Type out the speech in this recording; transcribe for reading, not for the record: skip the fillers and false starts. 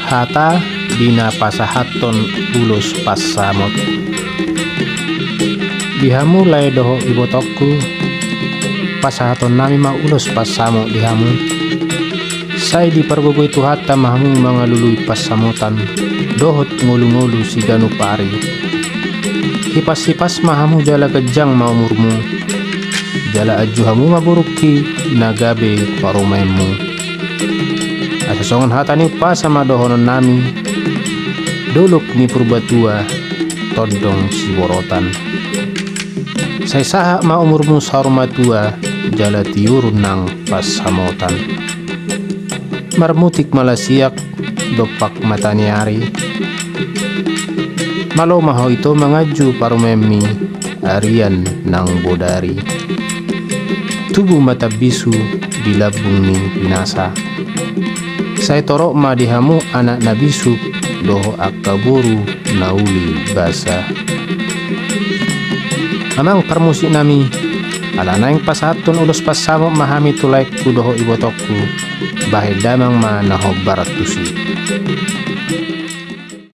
hata dina pasahaton ulos pas samot. Dihamu lai doho ibotokku, pasahaton nami ma ulos pas samo dihamu. Sai di pargogoy tu hata mahamu mga luluy pas samutan, dohot ngulu-ngulu si ganu pari. Hipas-hipas mahamu jala kejang maumurmu, jala ajuhamu maburuki nagabe parumaimu. Asasongan hata ni pa sama dohonon nami, dolok ni purbatua todong si borotan. Sai saha maumurmu sarmatua, jala tiurun nang pas samotan. Marmutik malasiak dopak mataniari, malo maho ito mangaju parumemi arian nang bodari. Tubuh mata bisu dilabung ni binasa. Sai torok ma dihamu anak nabisu, doho akaburu nauli basa. Amang permusik nami, ala naing pasaton ulos pasamo mahami tulay kudoho ibotokku, bahid damang ma naho barat tusi.